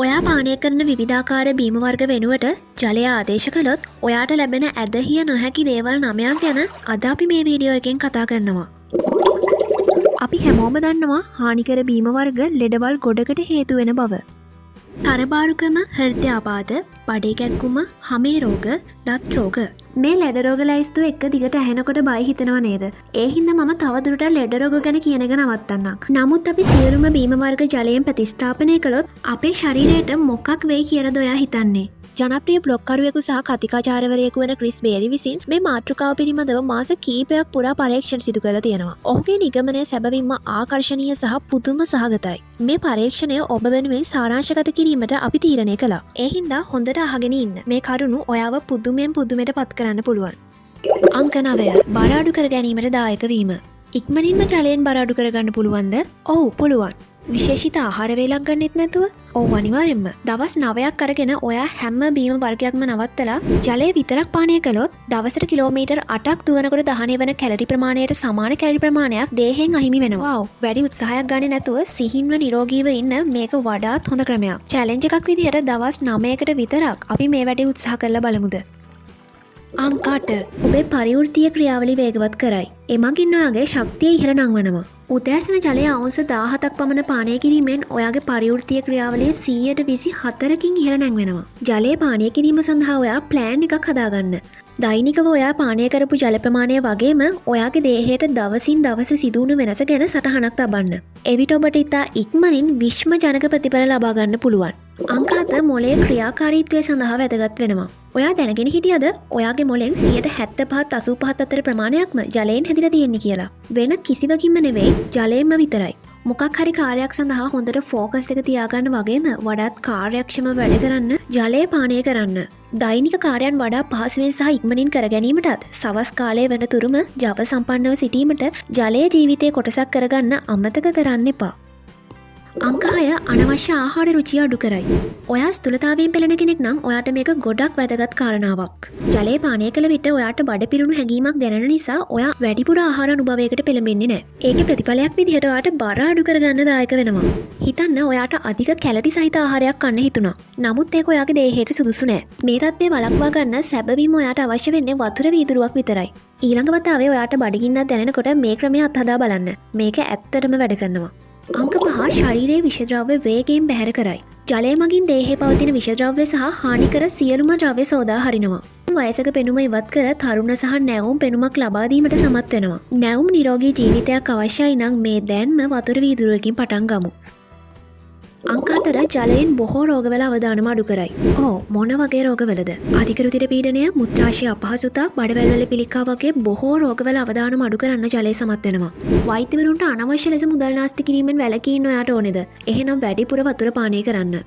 ඔයා පානය කරන විවිධාකාර බීම වර්ග වෙනුවට ජලය ආදේශ කළොත් ඔයාට ලැබෙන ඇදහිය නොහැකි දේවල් 9ක් ගැන අද අපි මේ වීඩියෝ එකෙන් කතා කරනවා. අපි හැමෝම දන්නවා හානිකර බීම වර්ග ලෙඩවල් ගොඩකට හේතු වෙන බව. තරබාරුකම, හෘදයාබාධ, බඩේ කැක්කුම, හමේ රෝග, දත් රෝග. මේ ලෙඩ රෝග ලයිස්තුව එක දිගට ඇහෙනකොට බය හිතෙනව නේද? ඒ හින්දා මම තවදුරටත් ලෙඩ රෝග ගැන කියන එක නවත්තන්නම්. නමුත් අපි සියලුම බීම වර්ග ජලයෙන් ප්‍රතිස්ථාපනය කළොත් අපේ ශරීරයට මොකක් වෙයි කියලාද ඔයා හිතන්නේ? ජනප්‍රිය බ්ලොග් කරුවෙකු සහ කතිකාචාර්යවරයෙකු වන ක්‍රිස් බේරි විසින් මේ මාතෘකාව පිළිබඳව මාස කීපයක් පුරා පරීක්ෂණ සිදු කරලා තියෙනවා. ඔහුගේ නිගමනය සැබවින්ම ආකර්ශනීය සහ පුදුම සහගතයි. මේ පරීක්ෂණය ඔබ වෙනුවෙන් සාරාංශගත කිරීමට අපි තීරණය කළා. ඒ හින්දා හොඳට අහගෙන ඉන්න. මේ කරුණු ඔයාව පුදුමෙන් පුදුමයට පත් කරන්න පුළුවන්. අංක 9. බර අඩු කර ගැනීමට දායක වීම. ඉක්මනින්ම ජලයෙන් බර අඩු කරගන්න පුළුවන්ද? ඔව් පුළුවන්. විශේෂිත ආහාර වේලක් ගන්නෙත් නැතුව? ඔව් අනිවාර්යෙන්ම. දවස් 9ක් අරගෙන ඔයා හැම බීම වර්ගයක්ම නවත්තලා ජලය විතරක් පානය කළොත් දවසට කිලෝමීටර් 8ක් දුවනකොට දහනය වෙන කැලරි ප්‍රමාණයට සමාන කැලරි ප්‍රමාණයක් දේහෙන් අහිමි වෙනවා. වව්. වැඩි උත්සාහයක් ගන්නේ නැතුව සිහින්ව නිරෝගීව ඉන්න මේක වඩාත් හොඳ ක්‍රමයක්. චැලෙන්ජ් එකක් විදිහට දවස් 9කට විතරක් අපි මේ වැඩේ උත්සාහ කරලා බලමුද? අංක 8. ඔබේ පරිවෘත්තීය ක්‍රියාවලිය වේගවත් කරයි. එමගින් ඔයාගේ ශක්තිය ඉහළ නංවනවා. උදෑසන ජලය අවුන්ස 17ක් පමණ පානය කිරීමෙන් ඔයාගේ පරිවෘත්තීය ක්‍රියාවලිය 124කින් ඉහළ නැංවෙනවා. ජලය පානය කිරීම සඳහා ඔයා ප්ලෑන් එකක් හදාගන්න. දෛනිකව ඔයා පානය කරපු ජල ප්‍රමාණය වගේම ඔයාගේ දේහයට දවසින් දවස සිදුවුණු වෙනස ගැන සටහනක් තබන්න. එවිට ඔබට ඉතා ඉක්මනින් විශ්ම ජනක ප්‍රතිඵල ලබා ගන්න පුළුවන්. අංක 7 මොළයේ ක්‍රියාකාරීත්වය සඳහා වැදගත් වෙනවා. ඔයා දැනගෙන හිටියද ඔයාගේ මොළෙන් 75-85 අතර ප්‍රමාණයක්ම ජලයෙන් හැදිලා තියෙන්නේ කියලා? වෙන කිසිවකින්ම නෙවෙයි, ජලයෙන්ම විතරයි. මොකක් හරි කාර්යයක් සඳහා හොඳට ෆෝකස් එක තියාගන්න වගේම වඩාත් කාර්යක්ෂම වැඩ කරන්න ජලය පානය කරන්න. දෛනික කාර්යයන් වඩා පහසුවෙන් සහ ඉක්මනින් කර ගැනීමටත් සවස් කාලයේ වෙනතුරුම ජව සම්පන්නව සිටීමට ජලය ජීවිතයේ කොටසක් කරගන්න අමතක කරන්න එපා. අංක 6 අනවශ්‍ය ආහාර රුචිය අඩු කරයි. ඔයා ස්ථූලතාවයෙන් පෙළෙන කෙනෙක් නම් ඔයාට මේක ගොඩක් වැදගත් කාරණාවක්. ජලය පානය කළ විට ඔයාට බඩ පිරුණු හැඟීමක් දැනෙන නිසා ඔයා වැඩිපුර ආහාර අනුභවයකට පෙළඹෙන්නේ නැහැ. ඒකේ ප්‍රතිඵලයක් විදිහට ඔයාට බර අඩු කරගන්න දායක වෙනවා. හිතන්න ඔයාට අධික කැලරි සහිත ආහාරයක් කන්න හිතුණා. නමුත් ඒක ඔයාගේ දේහයට සුදුසු නැහැ. මේ තත්ත්වය වළක්වා ගන්න සැබවින්ම ඔයාට අවශ්‍ය වෙන්නේ වතුර වීදුරුවක් විතරයි. ඊළඟ වතාවේ ඔයාට බඩගින්නක් දැනෙනකොට මේ ක්‍රමය අත්හදා බලන්න. මේක ඇත්තටම වැඩ කරනවා. අංක 5 ශරීරයේ විෂද්‍රව්‍ය වේගයෙන් බැහැර කරයි. ජලය මගින් දේහයේ පවතින විෂද්‍රව්‍ය සහ හානිකර සියලුම ද්‍රව්‍ය සෝදා හරිනවා. වයසක පෙනුම ඉවත් කර තරුණ සහ නැවුම් පෙනුමක් ලබා දීමට සමත් වෙනවා. නැවුම් නිරෝගී ජීවිතයක් අවශ්‍යයි නම් මේ දැන්ම වතුර වීදුරුවකින් පටන් ගමු. අංක 4 ජලයෙන් බොහෝ රෝගවල අවදානම අඩු කරයි. මොන වගේ රෝගවලද? අධික රුධිර පීඩනය, මුත්‍රාශය අපහසුතා, බඩවැල්වල පිළිකා වගේ බොහෝ රෝගවල අවදානම අඩු කරන්න ජලය සමත් වෙනවා. වෛද්‍යවරුන්ට අනවශ්‍ය ලෙස මුදල් නාස්ති කිරීමෙන් වැළකී ඉන්න ඔයාට ඕනේද? එහෙනම් වැඩිපුර වතුර පානය කරන්න.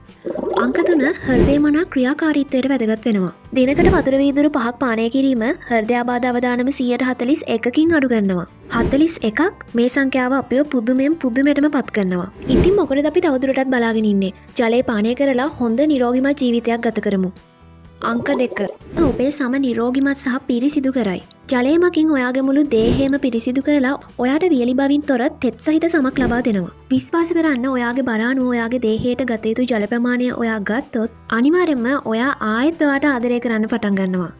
අංක 3 හෘදය මනා ක්‍රියාකාරීත්වයට වැදගත් වෙනවා. දිනකට වතුර වීදුරු 5ක් පානය කිරීම හෘදයාබාධ අවදානම 141කින් අඩු කරනවා. 41ක් මේ සංඛ්‍යාව අපිව පුදුමයටම පත් කරනවා. ඉතින් මොකටද අපි තවදුරටත් බලාගෙන ඉන්නේ? ජලය පානය කරලා හොඳ නිරෝගිමත් ජීවිතයක් ගත කරමු. අංක 2 ඔබේ සම නිරෝගිමත් සහ පිරිසිදු කරයි. ජලය මගින් ඔයාගේ මුළු දේහයම පිරිසිදු කරලා ඔයාට වියලි බවින් තොර තෙත් සහිත සමක් ලබා දෙනවා. විශ්වාස කරන්න ඔයාගේ බර අණුව ඔයාගේ දේහයට ගත යුතු ජල ප්‍රමාණය ඔයා ගත්තොත් අනිවාර්යයෙන්ම ඔයා ආයෙත් ඔයාට ආදරය කරන්න පටන් ගන්නවා.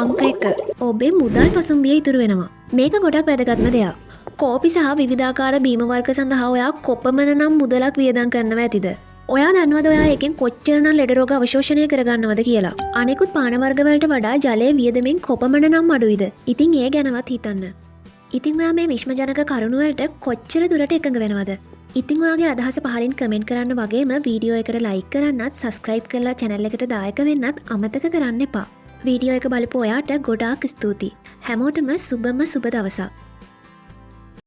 අංක 1 ඔබේ මුදල් පසුම්බිය ඉතුරු වෙනවා. මේක ගොඩක් වැදගත්ම දෙයක්. කෝපි සහ විවිධාකාර බීම වර්ග සඳහා ඔයා කොපමණ නම් මුදලක් වියදම් කරනවා ඇතිද? ඔයා දන්නවද ඔයා එකෙන් කොච්චරනම් ලෙඩ රෝග අවශෝෂණය කරගන්නවද කියලා? අනෙකුත් පාන වර්ග වලට වඩා ජලයේ වියදමෙන් කොපමණ නම් අඩුයිද? ඉතින් ඒ ගැනවත් හිතන්න. ඉතින් ඔයා මේ විශ්මජනක කරුණු වලට කොච්චර දුරට එකඟ වෙනවද? ඉතින් ඔයාගේ අදහස පහලින් කමෙන්ට් කරන්න වගේම වීඩියෝ එකට ලයික් කරන්නත්, සබ්ස්ක්‍රයිබ් කරලා channel එකට දායක වෙන්නත් අමතක කරන්න එපා. වීඩියෝ එක බලපු ඔයාට ගොඩාක් ස්තුතියි. හැමෝටම සුබම සුබ දවසක්.